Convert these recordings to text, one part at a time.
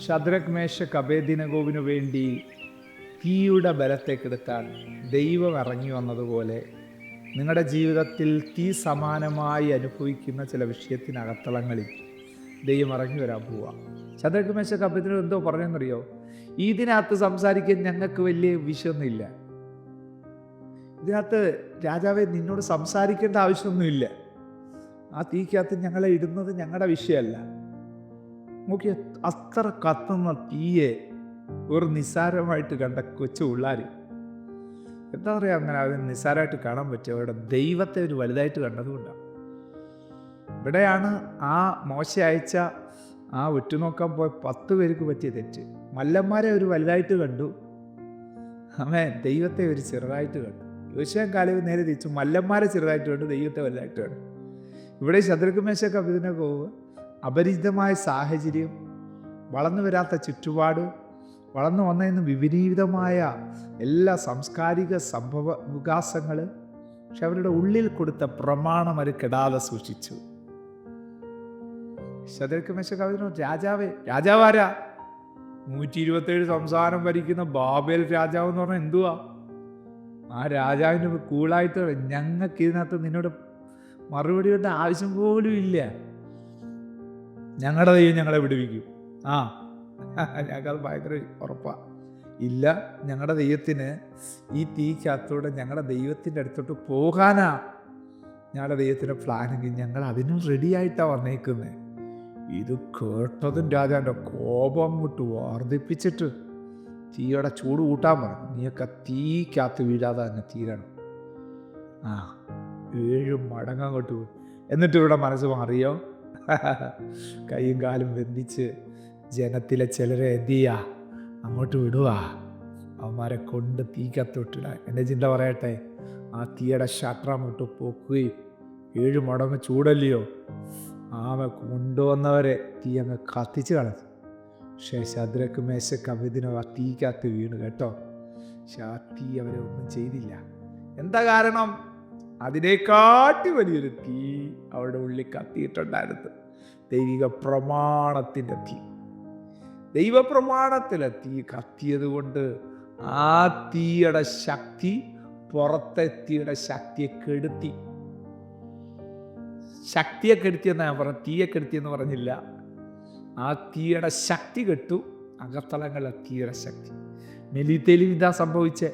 Shadrak Meshach അബേദ്നെഗോവിനു വേണ്ടി തീയുടെ ബലത്തെ കെടുത്താൻ ദൈവം ഇറങ്ങി വന്നതുപോലെ നിങ്ങളുടെ ജീവിതത്തിൽ തീ സമാനമായി അനുഭവിക്കുന്ന ചില വിഷയത്തിനകത്തളങ്ങളിൽ ദൈവം ഇറങ്ങി വരാൻ പോവുക. ശദ്രക് മേശക് അബേദ്നെഗോ എന്തോ പറഞ്ഞെന്നറിയോ? ഇതിനകത്ത് സംസാരിക്കാൻ ഞങ്ങൾക്ക് വലിയ വിഷയമൊന്നുമില്ല. ഇതിനകത്ത് രാജാവെ നിന്നോട് സംസാരിക്കേണ്ട ആവശ്യമൊന്നുമില്ല. ആ തീക്കകത്ത് ഞങ്ങളെ ഇടുന്നത് ഞങ്ങളുടെ വിഷയമല്ല. നോക്കി, അത്ര കത്തുന്ന തീയെ ഒരു നിസ്സാരമായിട്ട് കണ്ട കൊച്ചു പിള്ളേർ എന്താ പറയുക, അങ്ങനെ അവർ നിസ്സാരമായിട്ട് കാണാൻ പറ്റും. അവരുടെ ദൈവത്തെ ഒരു വലുതായിട്ട് കണ്ടതുകൊണ്ടാണ്. ഇവിടെയാണ് ആ മോശ അയച്ച ആ ഉറ്റുനോക്കാൻ പോയ 10 പേർക്ക് പറ്റിയ തെറ്റ്. മല്ലന്മാരെ ഒരു വലുതായിട്ട് കണ്ടു, ദൈവത്തെ ഒരു ചെറുതായിട്ട് കണ്ടു. യോശുവ കാലേബ് നേരെ തിരിച്ചു, മല്ലന്മാരെ ചെറുതായിട്ട് കണ്ടു, ദൈവത്തെ വലുതായിട്ട് കണ്ടു. ഇവിടെ ശദ്രക് മേശക് അബേദ്നെഗോ അപരിചിതമായ സാഹചര്യം, വളർന്നു വരാത്ത ചുറ്റുപാട്, വളർന്നു വന്നതിന് വിപരീതമായ എല്ലാ സാംസ്കാരിക സംഭവ വികാസങ്ങൾ, പക്ഷെ അവരുടെ ഉള്ളിൽ കൊടുത്ത പ്രമാണം അവർ കെടാതെ സൂക്ഷിച്ചു. Shadrak Meshach Abednego രാജാവാരാ? 127 സംസ്ഥാനം ഭരിക്കുന്ന ബാബേൽ രാജാവ് എന്ന് പറഞ്ഞാൽ എന്തുവാ? ആ രാജാവിന് കൂളായിട്ട് ഞങ്ങൾക്ക് ഇതിനകത്ത് നിന്നോട് മറുപടി കൊണ്ട് ആവശ്യം പോലും ഇല്ല, ഞങ്ങളുടെ ദൈവം ഞങ്ങളെ വിടുവിക്കും. ഞങ്ങൾക്കത് ഭയങ്കര ഉറപ്പാണ്. ഇല്ല, ഞങ്ങളുടെ ദൈവത്തിന് ഈ തീക്കകത്തൂടെ ഞങ്ങളുടെ ദൈവത്തിൻ്റെ അടുത്തോട്ട് പോകാനാ ഞങ്ങളുടെ ദൈവത്തിൻ്റെ പ്ലാനെങ്കിൽ ഞങ്ങൾ അതിനും റെഡിയായിട്ടാണ് വന്നേക്കുന്നത്. ഇത് കേട്ടതും രാജാവിൻ്റെ കോപം വിട്ട് വർദ്ധിപ്പിച്ചിട്ട് തീയുടെ ചൂട് കൂട്ടാൻ പറഞ്ഞു. നീയൊക്കെ തീക്കകത്ത് വീഴാതെ തന്നെ തീരണം. 7 മടങ്ങ് അങ്ങോട്ട് വീഴും. എന്നിട്ട് ഇവിടെ മനസ്സ് മാറിയോ? കൈയും കാലും ബന്ധിച്ച് ജനത്തിലെ ചിലരെ എന്ത് ചെയ്യുക, അങ്ങോട്ട് വിടുക, അവന്മാരെ കൊണ്ട് തീക്കത്തോട്ടിടാൻ. എൻ്റെ ചിന്ത പറയട്ടെ, ആ തീയുടെ ഷട്ടറങ്ങോട്ട് പൊക്കുകയും 7 മടങ്ങ് ചൂടല്ലയോ, കൊണ്ടുവന്നവരെ തീ അങ്ങ് കത്തിച്ച് കളഞ്ഞു. പക്ഷേ ശദ്രക് മേശക് അബേദ്നെഗോ ആ തീക്കകത്ത് വീണു കേട്ടോ. പക്ഷെ ആ തീ അവരെ ഒന്നും ചെയ്തില്ല. എന്താ കാരണം? അതിനെക്കാട്ടി വലിയൊരു തീ അവരുടെ ഉള്ളിൽ കത്തിയിട്ടുണ്ടായിരുന്നു. ദൈവിക പ്രമാണത്തിൻ്റെ തീ. ദൈവപ്രമാണത്തിലെ തീ കത്തിയത് കൊണ്ട് ആ തീയുടെ ശക്തി പുറത്തെ തീയുടെ ശക്തിയെ കെടുത്തി. ശക്തിയെ കെടുത്തിയെന്ന് ഞാൻ പറഞ്ഞു, തീയെ കെടുത്തിയെന്ന് പറഞ്ഞില്ല. ആ തീയുടെ ശക്തി കെട്ടു, അകത്തളങ്ങളിലെ തീയുടെ ശക്തി. മെലീത്തയിലും ഇതാ സംഭവിച്ചേ.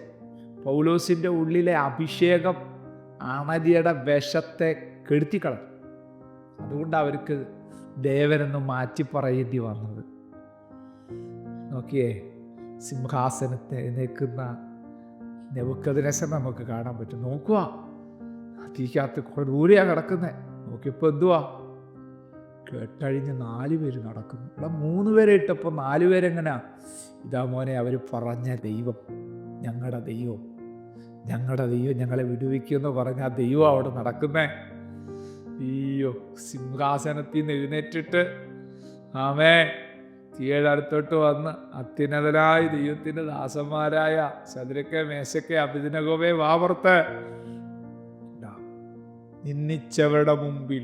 പൗലോസിൻ്റെ ഉള്ളിലെ അഭിഷേകം അണലിയുടെ വിഷത്തെ കെടുത്തിക്കളഞ്ഞു. അതുകൊണ്ട് അവർക്ക് ദേവനെന്ന് മാറ്റി പറയേണ്ടി വന്നത്. നോക്കിയേ, സിംഹാസനത്തെ നിൽക്കുന്ന നെബൂഖദ്നേസർ നമുക്ക് കാണാൻ പറ്റും. നോക്കുക, തീക്കകത്ത് കുറെ ദൂരെയാണ് കിടക്കുന്നത്. നോക്കിയപ്പോൾ എന്തുവാ, കെട്ടഴിഞ്ഞ് 4 പേര് നടക്കുന്നു. ഇവിടെ 3 പേരെ ഇട്ടപ്പോൾ 4 പേരെങ്ങനെയാ? ഇതാ മോനെ, അവർ പറഞ്ഞ ദൈവം, ഞങ്ങളുടെ ദൈവം, ഞങ്ങളുടെ ദൈവം ഞങ്ങളെ വിടുവിക്കുമെന്ന് പറഞ്ഞ ആ ദൈവം അവിടെ നടക്കുന്നേ. അയ്യോ, സിംഹാസനത്തിൽ നിന്ന് എഴുന്നേറ്റിട്ട് തീയുടെ അടുത്തോട്ട് വന്ന് അത്യുന്നതനായ ദൈവത്തിൻ്റെ ദാസന്മാരായ ശദ്രക് മേശക് അബേദ്നെഗോവേ വാവർത്ത്, നിന്നിച്ചവരുടെ മുമ്പിൽ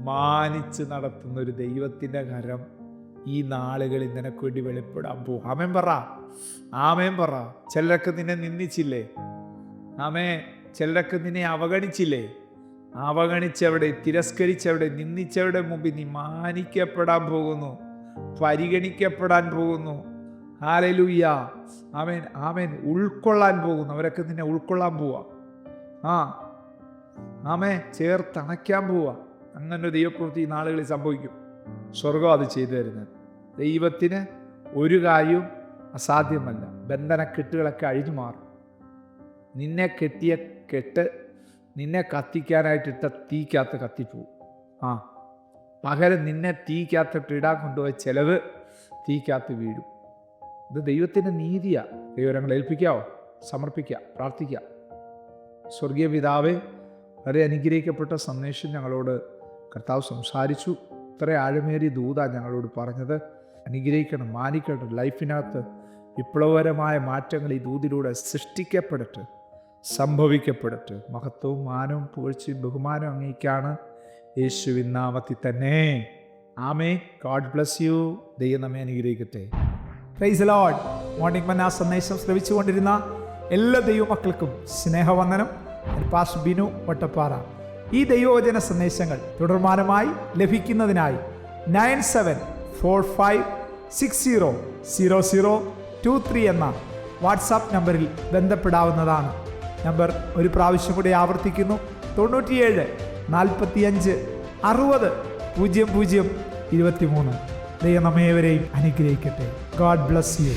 മാനിച്ച് നടത്തുന്ന ഒരു ദൈവത്തിൻ്റെ കരം ഈ നാളുകളിൽ നിനക്ക് വേണ്ടി വെളിപ്പെടാൻ പോകും. ആമേൻ പറ, ആമേൻ പറ. ചിലരൊക്കെ നിന്നെ നിന്ദിച്ചില്ലേ? ചിലരൊക്കെ നിന്നെ അവഗണിച്ചില്ലേ? അവഗണിച്ചവിടെ, തിരസ്കരിച്ചവിടെ, നിന്ദിച്ചവരുടെ മുമ്പിൽ നീ മാനിക്കപ്പെടാൻ പോകുന്നു, പരിഗണിക്കപ്പെടാൻ പോകുന്നു. ഹല്ലേലൂയ, ആമേൻ, ആമേൻ. ഉൾക്കൊള്ളാൻ പോകുന്നു. അവരൊക്കെ നിന്നെ ഉൾക്കൊള്ളാൻ പോവാ. ചേർത്തണയ്ക്കാൻ പോവാ. അങ്ങനെ ഒരു ദൈവപ്രവൃത്തി ഈ നാളുകളിൽ സംഭവിക്കും. സ്വർഗം അത് ചെയ്തു തരുന്നത്. ദൈവത്തിന് ഒരു കാര്യവും അസാധ്യമല്ല. ബന്ധനക്കെട്ടുകളൊക്കെ അഴിഞ്ഞു മാറും. നിന്നെ കെട്ടിയ കെട്ട് നിന്നെ കത്തിക്കാനായിട്ടിട്ട തീക്കകത്ത് കത്തിപ്പോവും. പകരം നിന്നെ തീക്കകത്തിട്ട് ഇടാൻ കൊണ്ടുപോയ ചിലവ് തീക്കകത്ത് വീഴും. ഇത് ദൈവത്തിൻ്റെ നീതിയാണ്. ദൈവങ്ങളെ ഏൽപ്പിക്കാവോ? സമർപ്പിക്കാം, പ്രാർത്ഥിക്കാം. സ്വർഗീയ പിതാവേ, വളരെ അനുഗ്രഹിക്കപ്പെട്ട സന്ദേശം ഞങ്ങളോട് കർത്താവ് സംസാരിച്ചു. ഇത്ര ആഴമേറിയ ദൂതാ ഞങ്ങളോട് പറഞ്ഞത്. അനുഗ്രഹിക്കണം, മാനിക്കണം. ലൈഫിനകത്ത് വിപ്ലവകരമായ മാറ്റങ്ങൾ ഈ ദൂതിലൂടെ സൃഷ്ടിക്കപ്പെടട്ടെ, സംഭവിക്കപ്പെടട്ടെ. മഹത്വവും മാനവും പുകഴ്ചയും ബഹുമാനവും അങ്ങേയ്ക്കാണ്. യേശുവിൻ നാമത്തിൽ തന്നെ, ആമേ. God bless you. ദൈവം നമ്മെ അനുഗ്രഹിക്കട്ടെ. Praise the Lord. മോർണിംഗ് മന്ന സന്ദേശം ശ്രവിച്ചുകൊണ്ടിരുന്ന എല്ലാ ദൈവമക്കൾക്കും സ്നേഹവന്ദനം. പാസ്റ്റർ ബിനു വട്ടപ്പാറ. ഈ ദൈവവചന സന്ദേശങ്ങൾ തുടർമാനമായി ലഭിക്കുന്നതിനായി 9745600023 എന്ന വാട്സാപ്പ് നമ്പറിൽ ബന്ധപ്പെടാവുന്നതാണ്. നമ്പർ ഒരു പ്രാവശ്യം കൂടി ആവർത്തിക്കുന്നു: 97 45 60 00 23. ദൈവം നമ്മേവരെയും അനുഗ്രഹിക്കട്ടെ. God bless you.